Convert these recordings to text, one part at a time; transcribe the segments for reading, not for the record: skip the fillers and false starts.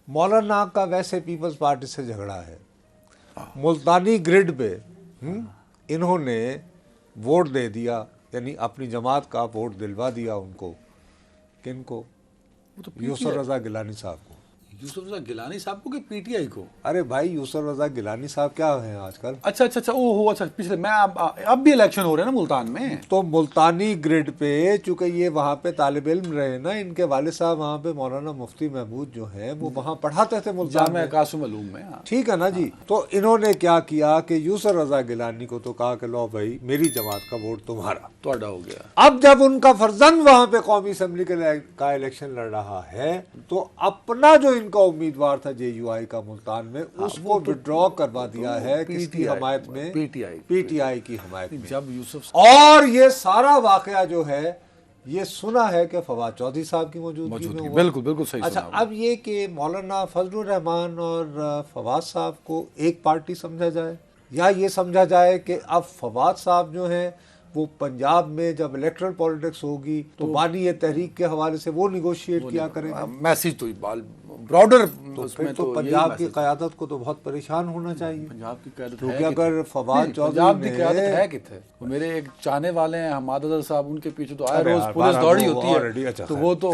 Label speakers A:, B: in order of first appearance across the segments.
A: मौलाना का वैसे peoples party से झगड़ा है, मुल्तानी ग्रिड पे इन्होंने वोट दे दिया, यानी अपनी जमात का वोट दिलवा दिया उनको। किनको? यूसुफ रजा गिलानी साहब को।
B: यूसुफ रजा गिलानी साहब को कि पीटीआई को?
A: अरे भाई यूसुफ रजा गिलानी साहब क्या हैं आजकल?
B: अच्छा अच्छा अच्छा, ओहो अच्छा, पिछले मैं अब भी इलेक्शन हो रहे हैं ना मुल्तान में।
A: तो मुल्तानी ग्रिड पे चूंकि ये वहाँ पे तालिब इल्म रहे ना, इनके वालिद साहब वहाँ पे मौलाना मुफ्ती महमूद जो हैं वो वहाँ पढ़ाते थे मुल्तान में,
B: कासिम अलूम में।
A: ठीक है ना जी। तो इन्होंने क्या किया कि यूसुफ रजा गिलानी को तो कहा कि लो भाई मेरी जमात का वोट तुम्हारा
B: ਤੁਹਾਡਾ हो गया।
A: अब जब उनका फर्जंद वहां पे कौमी असम्बली का इलेक्शन लड़ रहा है तो अपना जो इनका उम्मीदवार था जेयूआई का मुल्तान में, उसको विड्रॉ करवा दिया है किसकी हमायत में? पीटीआई की हमायत में।
B: जब यूसुफ
A: और ये सारा वाकया जो है ये सुना है कि फवाद चौधरी साहब की मौजूदगी में हुआ।
B: बिल्कुल बिल्कुल सही।
A: अच्छा, अब ये कि मौलाना फजलुर रहमान और फवाद साहब को एक पार्टी समझा जाए, या ये समझा जाए कि अब फवाद साहब जो हैं वो पंजाब में जब इलेक्ट्रल पॉलिटिक्स होगी तो बानी तहरीक के हवाले से वो निगोशिएट किया करेंगे।
B: मैसेज तो ब्रॉडर,
A: तो फिर तो पंजाब की क़यादत को तो बहुत परेशान होना चाहिए।
B: पंजाब की क़यादत
A: क्योंकि अगर फवाद चौधरी
B: की क़यादत है किथे, वो मेरे एक चाहने वाले हैं हमाद अजहर साहब, उनके पीछे तो आए रोज पुलिस दौड़ी होती है।
A: अच्छा,
B: तो वो तो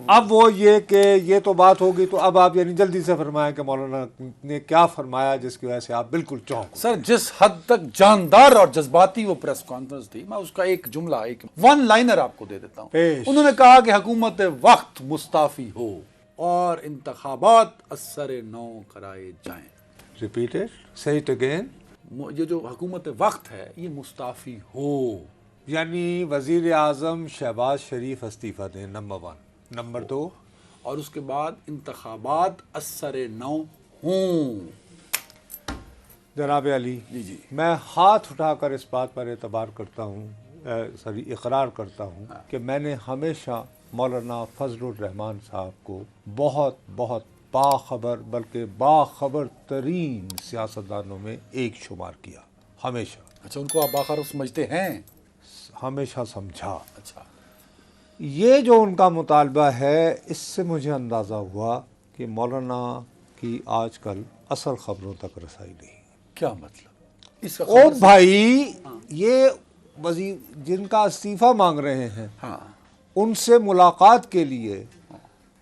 A: अब वो ये कि ये तो बात होगी, तो अब आप यानी जल्दी से फरमाएं कि मौलाना ने क्या फरमाया जिसकी वजह से आप बिल्कुल चौंक।
B: सर जिस हद तक जानदार और जज्बाती वो प्रेस कॉन्फ्रेंस थी, मैं उसका एक जुमला, एक वन लाइनर आपको दे देता हूँ। उन्होंने कहा कि हुकूमत वक्त मुस्ताफी हो और इंतखाबात असर नौ कराए जाएं।
A: रिपीट इट, से इट अगेन।
B: ये जो हुकूमत वक्त है ये मुस्ताफी हो,
A: यानी वजीर आजम शहबाज शरीफ इस्तीफा दें, नंबर 1। नंबर 2,
B: और उसके बाद इंतखाबात असर नौ हों।
A: जनाब अली
B: जी,
A: मैं हाथ उठाकर इस बात पर एतबार करता हूँ, सॉरी इकरार करता हूँ कि मैंने हमेशा मौलाना फजलुर रहमान साहब को बहुत बहुत बाखबर, बल्कि बाखबर तरीन सियासतदानों में एक शुमार किया, हमेशा।
B: अच्छा, उनको आप बाखबर समझते हैं?
A: हमेशा समझा।
B: अच्छा,
A: ये जो उनका मुतालबा है, इससे मुझे अंदाज़ा हुआ कि मौलाना की आजकल असल खबरों तक रसाई नहीं।
B: क्या मतलब इसका?
A: ओ भाई, ये वजीर जिनका इस्तीफा मांग रहे हैं,
B: हाँ,
A: उनसे मुलाकात के लिए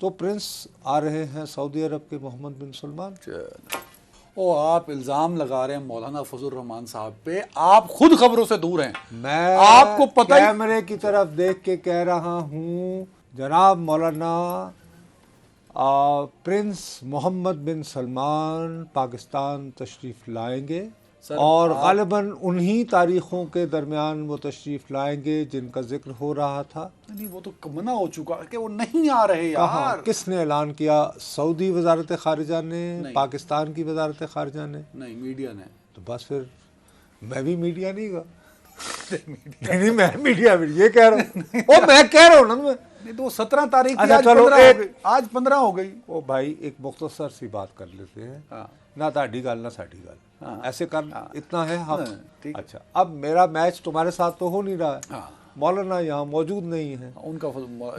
A: तो प्रिंस आ रहे हैं सऊदी अरब के मोहम्मद बिन सलमान।
B: ओ आप इल्ज़ाम लगा रहे हैं मौलाना फजलुर रहमान साहब पे, आप खुद खबरों से दूर हैं।
A: मैं
B: आपको पता
A: कैमरे की तरफ देख के कह रहा हूँ, जनाब मौलाना प्रिंस मोहम्मद बिन सलमान पाकिस्तान तशरीफ़ लाएंगे और ग़ालिबन उन्हीं तारीख़ों के दरमियान वो तशरीफ़ लाएंगे जिनका जिक्र हो रहा था।
B: नहीं, वो तो मना हो चुका कि वो नहीं आ रहे यार।
A: किसने ऐलान किया? सऊदी वजारत ख़ारिजा ने, पाकिस्तान की वजारत ख़ारिजा ने?
B: नहीं, मीडिया ने।
A: तो बस फिर मैं भी मीडिया नहीं गा। नहीं, मैं मीडिया में ये कह रहा हूँ। ओ मैं कह रहा हूँ ना, मैं
B: नहीं तो 17 तारीख
A: अच्छा, चलो
B: आज 15 हो गई।
A: ओ भाई एक मुख्तसर सी बात कर लेते हैं। ना ताड़ी गल ना साड़ी गल, ऐसे कर, इतना है हम। अच्छा, अब मेरा मैच तुम्हारे साथ तो हो नहीं रहा है, मौलाना यहाँ मौजूद नहीं है।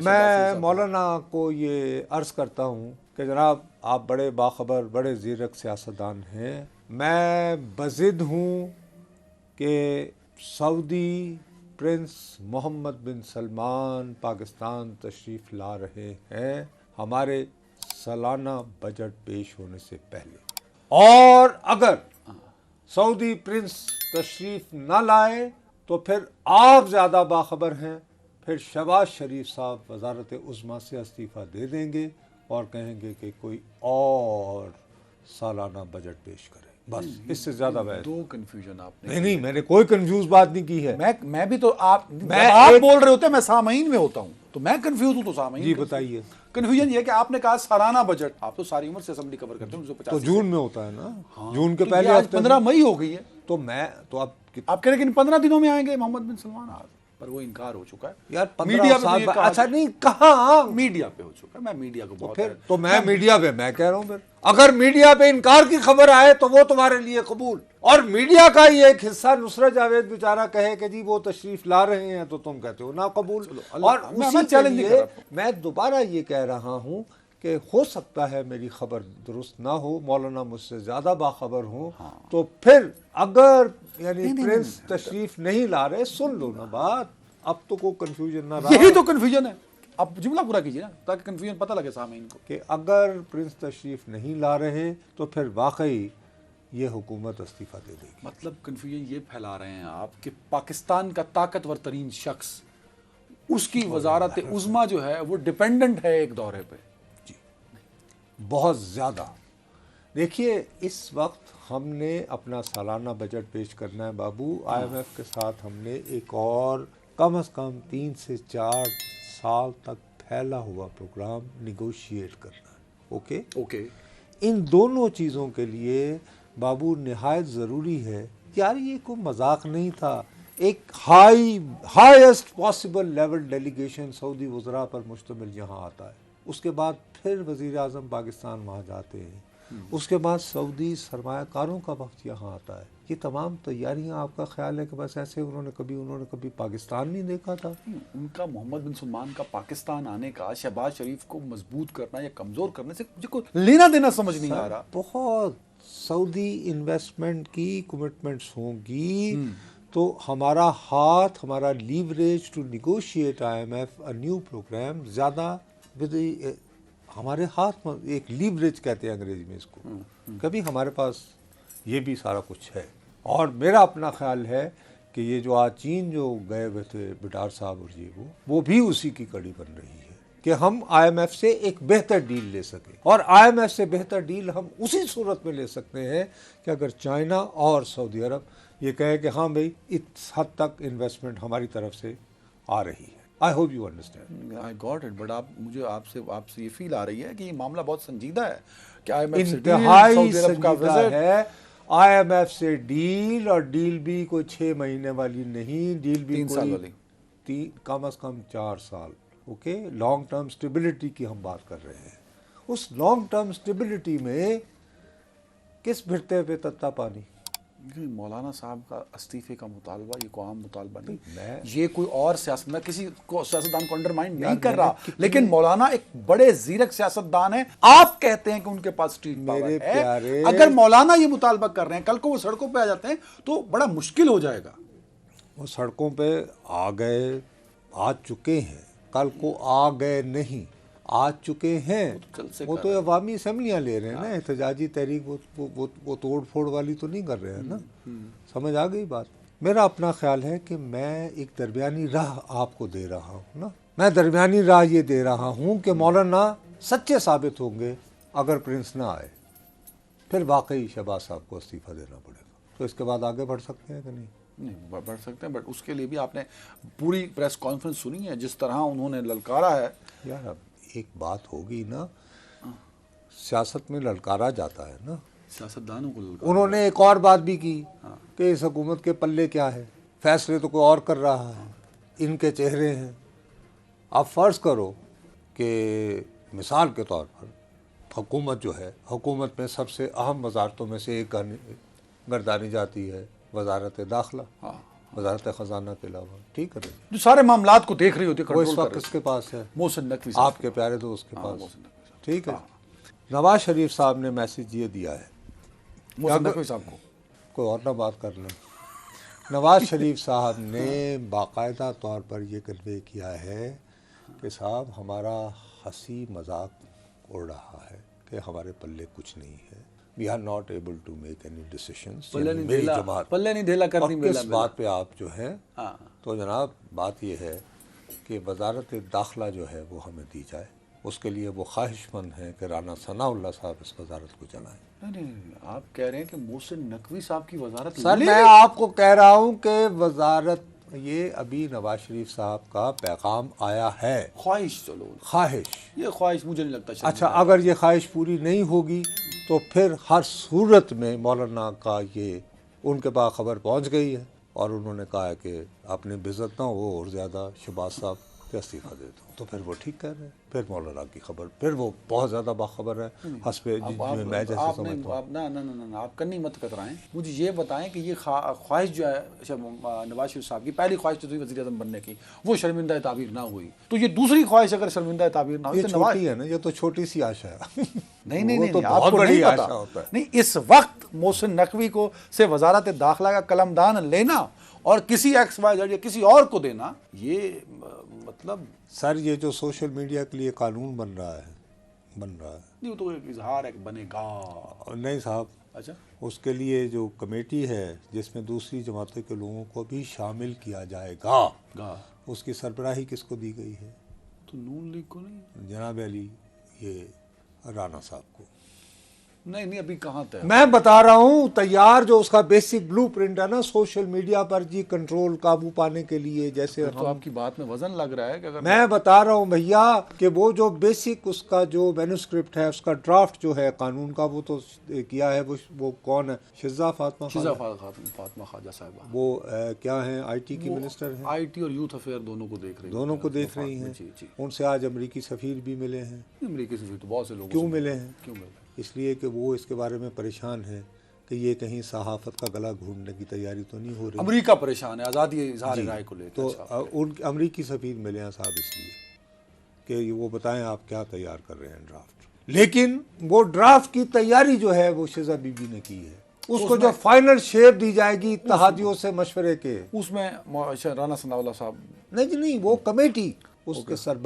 A: मैं मौलाना को ये अर्ज़ करता हूँ कि जनाब आप बड़े बाखबर, बड़े ज़ीरक सियासतदान हैं। मैं बज़िद हूँ कि सऊदी प्रिंस मोहम्मद बिन सलमान पाकिस्तान तशरीफ़ ला रहे हैं हमारे सालाना बजट पेश होने से पहले, और अगर सऊदी प्रिंस तशरीफ़ ना लाए तो फिर आप ज़्यादा बाखबर हैं, फिर शहबाज शरीफ साहब वजारत उज़्मा से इस्तीफ़ा दे देंगे और कहेंगे कि कोई और सालाना बजट पेश करे। बस इससे ज्यादा मैं
B: दो कंफ्यूजन आपने।
A: नहीं, मैंने कोई कंफ्यूज बात नहीं की है।
B: मैं भी तो आप बोल रहे होते हैं, मैं सामाईन में होता हूँ तो मैं कंफ्यूज हूँ, तो सामाईन
A: जी बताइए।
B: कंफ्यूजन ये है कि आपने कहा सालाना बजट, आप तो सारी उम्र से असेंबली कवर करते हैं,
A: तो जून में होता है ना।
B: हाँ,
A: जून के
B: तो
A: पहले
B: आज 15 मई हो गई है,
A: तो मैं तो आप
B: कह रहे हैं कि 15 दिनों में आएंगे मोहम्मद बिन सलमान, पर वो इनकार हो चुका है
A: यार।
B: मीडिया पे
A: अच्छा नहीं कहा,
B: मीडिया पे हो चुका है। मैं मीडिया को बहुत
A: फिर तो मैं मीडिया पे मैं कह रहा हूँ, फिर अगर मीडिया पे इनकार की खबर आए तो वो तुम्हारे लिए कबूल, और मीडिया का ही एक हिस्सा नुसरत जावेद बेचारा कहे कि जी वो तशरीफ ला रहे हैं तो तुम कहते हो ना कबूल। और उसी चैलेंज मैं दोबारा ये कह रहा हूँ कि हो सकता है मेरी खबर दुरुस्त ना हो, मौलाना मुझसे ज़्यादा बाखबर हो, तो फिर अगर यानी प्रिंस तशरीफ नहीं ला रहे, सुन लो ना बात, अब तो कोई कंफ्यूजन ना रहा।
B: यही तो कंफ्यूजन है, आप जुमला पूरा कीजिए ना ताकि कंफ्यूजन पता लगे सामीन को
A: कि अगर प्रिंस तशरीफ नहीं ला रहे तो फिर वाकई ये हुकूमत इस्तीफा दे देगी।
B: मतलब कंफ्यूजन ये फैला रहे हैं आप कि पाकिस्तान का ताकतवर तरीन शख्स, उसकी वजारत उज़्मा जो है वो डिपेंडेंट है एक दौरे पे।
A: जी, बहुत ज़्यादा। देखिए, इस वक्त हमने अपना सालाना बजट पेश करना है बाबू। IMF के साथ हमने एक और कम से कम 3 से 4 साल तक फैला हुआ प्रोग्राम निगोशिएट करना है। ओके, इन दोनों चीज़ों के लिए बाबू निहायत ज़रूरी है। यार ये कोई मजाक नहीं था। एक highest possible level delegation Saudi वज़रा पर मुश्तमिल यहाँ आता है, उसके बाद फिर वज़ीर आज़म पाकिस्तान वहाँ जाते हैं, उसके बाद सऊदी सरमायाकारों का वक्त यहाँ आता है। ये तमाम तैयारियाँ, आपका ख्याल है कि बस ऐसे उन्होंने कभी पाकिस्तान नहीं देखा था?
B: उनका मोहम्मद बिन सलमान का पाकिस्तान आने का शहबाज शरीफ को मजबूत करना या कमज़ोर करने से मुझे कोई लेना देना समझ नहीं आ रहा।
A: बहुत सऊदी इन्वेस्टमेंट की कमिटमेंट्स होंगी तो हमारा हाथ, हमारा leverage to negotiate IMF a new program ज़्यादा विद हमारे हाथ में, एक लीवरेज कहते हैं अंग्रेजी में इसको। कभी हमारे पास ये भी सारा कुछ है। और मेरा अपना ख्याल है कि ये जो आज चीन जो गए हुए थे बिटार साहब और ये वो भी उसी की कड़ी बन रही है कि हम IMF से एक बेहतर डील ले सकें। और IMF से बेहतर डील हम उसी सूरत में ले सकते हैं कि अगर चाइना और सऊदी अरब ये कहे कि हाँ भाई इस हद तक इन्वेस्टमेंट हमारी तरफ से आ रही है। I hope you understand.
B: I got it. But मुझे आपसे ये फील आ रही है कि ये मामला बहुत संजीदा है कि IMF
A: इंतहाई संजीदा है। IMF से डील, और डील भी कोई 6 महीने वाली नहीं, डील भी
B: 3 साल वाली,
A: कम से कम 4 साल। ओके, लॉन्ग टर्म स्टेबिलिटी की हम बात कर रहे हैं। उस लॉन्ग टर्म स्टेबिलिटी में किस भिड़ते पे तत्ता पानी?
B: मौलाना साहब का इस्तीफे का मुतालबा ये कोई आम मुतालबा नहीं, ये कोई और सियासत, मैं किसी को सियासतदान को अंडरमाइन नहीं कर रहा, लेकिन मौलाना एक बड़े जीरक सियासतदान है। आप कहते हैं कि उनके पास स्ट्रीट पावर है। अगर मौलाना ये मुतालबा कर रहे हैं, कल को वो सड़कों पे आ जाते हैं तो बड़ा मुश्किल हो जाएगा।
A: वो सड़कों पे आ गए, आ चुके हैं, कल को आ गए नहीं, आ चुके हैं। वो तो अवामी असम्बलियाँ ले रहे हैं ना, एहतजाजी तहरीक, वो तोड़ फोड़ वाली तो नहीं कर रहे हैं ना। समझ आ गई बात? मेरा अपना ख्याल है कि मैं एक दरमियानी राह आपको दे रहा हूँ ना। मैं दरमियानी राह ये दे रहा हूँ कि मौलाना सच्चे साबित होंगे अगर प्रिंस ना आए, फिर वाकई शहबाज साहब को इस्तीफा देना पड़ेगा। तो इसके बाद आगे बढ़ सकते हैं कि नहीं?
B: नहीं बढ़ सकते हैं, बट उसके लिए भी आपने पूरी प्रेस कॉन्फ्रेंस सुनी है, जिस तरह उन्होंने ललकारा है।
A: यार अब एक बात होगी ना, सियासत में ललकारा जाता है ना,
B: सियासतदानों को ललकारा।
A: उन्होंने एक और बात भी की कि इस हुकूमत के पल्ले क्या है, फैसले तो कोई और कर रहा है, इनके चेहरे हैं। आप फर्ज करो कि मिसाल के तौर पर हुकूमत जो है, हुकूमत में सबसे अहम वजारतों में से एक गर्दानी जाती है वजारत दाखिला, वजारत खजाना के अलावा, ठीक है,
B: जो सारे मामलात को देख रही होती है।
A: वो इस वक्त किसके पास है?
B: मोहसिन नकवी,
A: आपके प्यारे दोस्त के पास, ठीक है। नवाज शरीफ साहब ने मैसेज ये दिया है,
B: मोहसिन नकवी साहब को
A: कोई और ना बात कर लें। नवाज शरीफ साहब ने बाकायदा तौर पर यह कन्वे किया है कि साहब हमारा हंसी मजाक उड़ रहा है कि हमारे पल्ले कुछ नहीं है, we are not able to make any decisions.
B: पल्ले नहीं ढेला करनी
A: किस बात पे आप जो है, तो जनाब बात यह है कि वजारत दाखिला जो है वो हमें दी जाए। उसके लिए वो ख्वाहिशमंद है कि राना सनाउल्लाह साहब इस वजारत को चलाएं।
B: नहीं, आप कह रहे हैं कि मोहसिन नकवी साहब की वजारत।
A: सर मैं आपको कह रहा हूँ कि वजारत, ये अभी नवाज शरीफ साहब का पैगाम आया है।
B: ख्वाहिश, चलो
A: ख्वाहिश,
B: ये ख्वाहिश मुझे नहीं लगता।
A: अच्छा, अगर ये ख्वाहिश पूरी नहीं होगी तो फिर हर सूरत में मौलाना का ये उनके पास खबर पहुंच गई है और उन्होंने कहा है कि अपनी बेइज्जत ना हो और ज़्यादा शहबाज साहब कि इस्तीफा दे दो, तो फिर वो ठीक कह रहे हैं। फिर मौलाना की खबर, फिर वो बहुत ज़्यादा बाखबर है हस्बे मैं जैसे समझता हूँ।
B: आप ना आप कन्नी मत कतराएं, मुझे ये बताएं कि ये ख्वाहिश जो है नवाज शरीफ साहब की पहली ख्वाहिश जो थी वज़ीर आज़म बनने की, वो शर्मिंदा ताबीर ना हुई, तो ये दूसरी ख्वाहिश अगर शर्मिंदा ताबीर ना हुई तो
A: छोटी है ना, ये तो छोटी सी आशा है।
B: नहीं,
A: तो बहुत बड़ी आशा होता है।
B: नहीं, इस वक्त मोहसिन नकवी को से वजारत दाखिला का कलमदान लेना और किसी XYZ या किसी और को देना, ये मतलब
A: सर ये जो सोशल मीडिया के लिए कानून बन रहा है
B: नहीं, वो तो एक इजहार है कि बनेगा।
A: नहीं साहब,
B: अच्छा,
A: उसके लिए जो कमेटी है जिसमें दूसरी जमातों के लोगों को भी शामिल किया जाएगा, उसकी सरबराही किसको दी गई है?
B: तो नून लीग को नहीं,
A: जनाब अली ये राना साहब को।
B: नहीं अभी कहाँ तक
A: मैं बता रहा हूँ, तैयार जो उसका बेसिक ब्लूप्रिंट है ना सोशल मीडिया पर जी कंट्रोल काबू पाने के लिए, जैसे
B: तो आपकी बात में वजन लग रहा है कि अगर
A: मैं बता रहा हूँ भैया कि वो जो बेसिक उसका जो मैन्युस्क्रिप्ट है, उसका ड्राफ्ट जो है कानून का, वो तो किया है वो कौन है? शिज़ा फातिमा
B: ख्वाजा साहिबा,
A: वो क्या है IT की मिनिस्टर है,
B: IT और यूथ अफेयर दोनों को देख रही हैं।
A: उनसे आज अमेरिकी सफीर भी मिले हैं।
B: अमेरिकी सफीर तो बहुत से लोग
A: क्यों मिले हैं? इसलिए कि वो इसके बारे में परेशान है कि ये कहीं सहाफत का गला घूटने की तैयारी तो नहीं हो रही।
B: अमेरिका परेशान है आज़ादी इज़हार राय को लेकर।
A: तो उन अमेरिकी सफीर मिले हैं साहब इसलिए कि वो बताएं आप क्या तैयार कर रहे हैं ड्राफ्ट। लेकिन वो ड्राफ्ट की तैयारी जो है वो शिज़ा बीबी ने की है, उसको जो फाइनल शेप दी जाएगी इत्तेहादियों से मशवरे के,
B: उसमें राना सनाउल्लाह साहब
A: नहीं वो कमेटी उसके सर